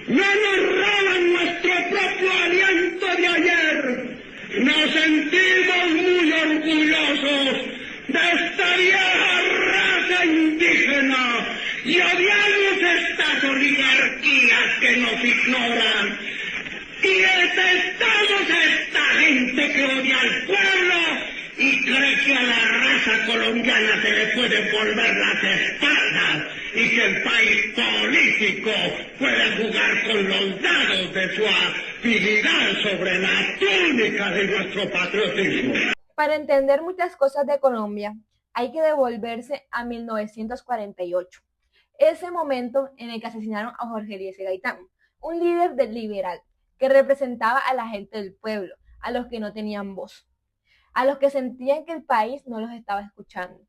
No nos roban nuestro propio aliento de ayer. Nos sentimos muy orgullosos de esta vieja raza indígena y odiamos estas oligarquías que nos ignoran. Y detestamos a esta gente que odia al pueblo y cree que a la raza colombiana se le pueden volver las espaldas y que el país político puede jugar con los dados de su habilidad sobre la túnica de nuestro patriotismo. Para entender muchas cosas de Colombia, hay que devolverse a 1948, ese momento en el que asesinaron a Jorge Eliezer Gaitán, un líder del liberal que representaba a la gente del pueblo, a los que no tenían voz, a los que sentían que el país no los estaba escuchando.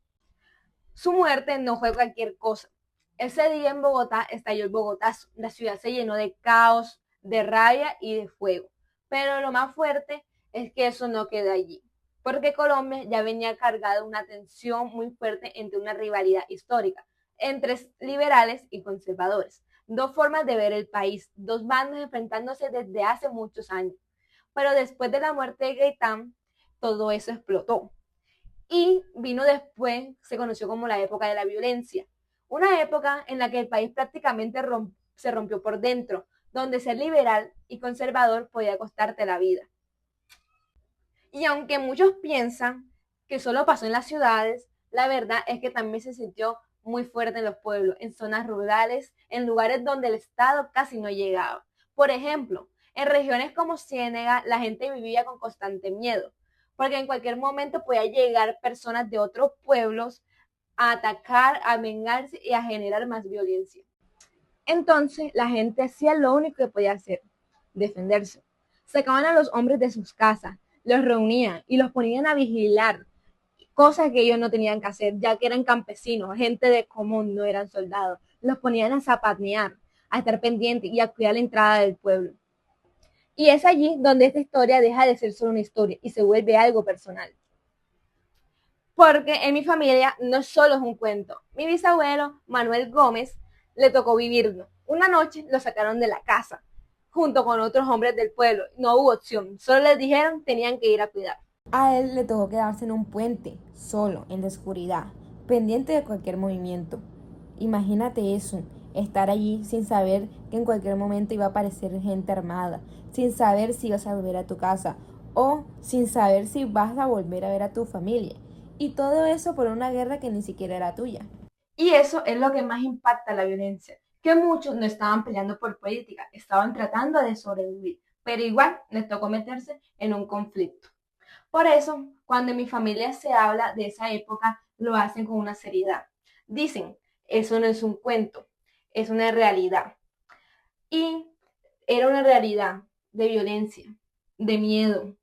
Su muerte no fue cualquier cosa. Ese día en Bogotá estalló el Bogotazo. La ciudad se llenó de caos, de rabia y de fuego. Pero lo más fuerte es que eso no quedó allí, porque Colombia ya venía cargada de una tensión muy fuerte entre una rivalidad histórica entre liberales y conservadores. Dos formas de ver el país, dos bandos enfrentándose desde hace muchos años. Pero después de la muerte de Gaitán, todo eso explotó. Y vino después, se conoció como la época de la violencia. Una época en la que el país prácticamente se rompió por dentro, donde ser liberal y conservador podía costarte la vida. Y aunque muchos piensan que solo pasó en las ciudades, la verdad es que también se sintió muy fuerte en los pueblos, en zonas rurales, en lugares donde el Estado casi no llegaba. Por ejemplo, en regiones como Ciénega, la gente vivía con constante miedo, porque en cualquier momento podía llegar personas de otros pueblos a atacar, a vengarse y a generar más violencia. Entonces, la gente hacía lo único que podía hacer, defenderse. Sacaban a los hombres de sus casas, los reunían y los ponían a vigilar, cosas que ellos no tenían que hacer, ya que eran campesinos, gente de común, no eran soldados. Los ponían a zapatear, a estar pendientes y a cuidar la entrada del pueblo. Y es allí donde esta historia deja de ser solo una historia y se vuelve algo personal. Porque en mi familia no solo es un cuento. Mi bisabuelo, Manuel Gómez, le tocó vivirlo. Una noche lo sacaron de la casa, junto con otros hombres del pueblo. No hubo opción, solo les dijeron tenían que ir a cuidar. A él le tocó quedarse en un puente, solo, en la oscuridad, pendiente de cualquier movimiento. Imagínate eso, estar allí sin saber que en cualquier momento iba a aparecer gente armada, sin saber si ibas a volver a tu casa o sin saber si vas a volver a ver a tu familia. Y todo eso por una guerra que ni siquiera era tuya. Y eso es lo que más impacta la violencia, que muchos no estaban peleando por política, estaban tratando de sobrevivir, pero igual les tocó meterse en un conflicto. Por eso, cuando en mi familia se habla de esa época, lo hacen con una seriedad. Dicen, eso no es un cuento, es una realidad. Y era una realidad de violencia, de miedo,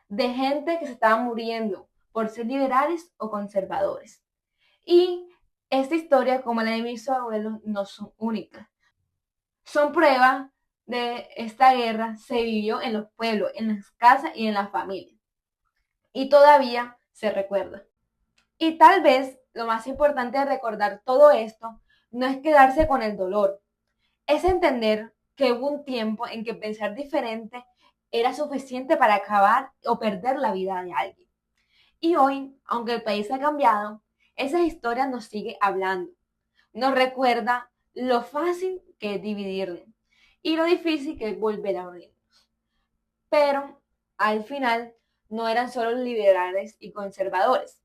de gente que se estaba muriendo por ser liberales o conservadores. Y esta historia, como la de mis abuelos, no son únicas. Son pruebas de esta guerra se vivió en los pueblos, en las casas y en las familias. Y todavía se recuerda. Y tal vez lo más importante de recordar todo esto no es quedarse con el dolor, es entender que hubo un tiempo en que pensar diferente era suficiente para acabar o perder la vida de alguien. Y hoy, aunque el país ha cambiado, esa historia nos sigue hablando, nos recuerda lo fácil que es dividirnos y lo difícil que es volver a unirnos. Pero al final no eran solo liberales y conservadores,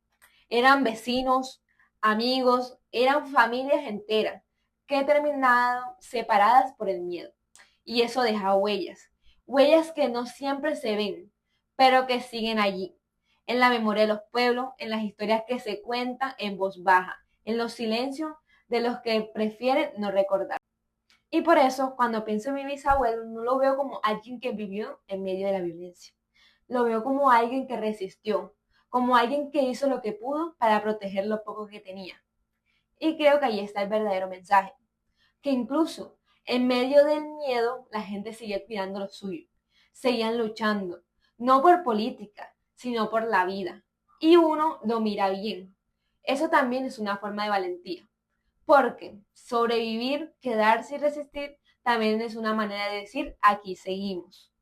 eran vecinos, amigos, eran familias enteras que han terminado separadas por el miedo. Y eso deja huellas, huellas que no siempre se ven, pero que siguen allí, en la memoria de los pueblos, en las historias que se cuentan en voz baja, en los silencios de los que prefieren no recordar. Y por eso, cuando pienso en mi bisabuelo, no lo veo como alguien que vivió en medio de la violencia. Lo veo como alguien que resistió, como alguien que hizo lo que pudo para proteger lo poco que tenía. Y creo que ahí está el verdadero mensaje, que incluso en medio del miedo la gente sigue cuidando lo suyo, seguían luchando, no por política, sino por la vida. Y uno lo mira bien. Eso también es una forma de valentía, porque sobrevivir, quedarse y resistir también es una manera de decir aquí seguimos.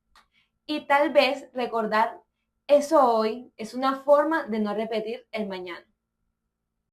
Y tal vez recordar eso hoy es una forma de no repetir el mañana.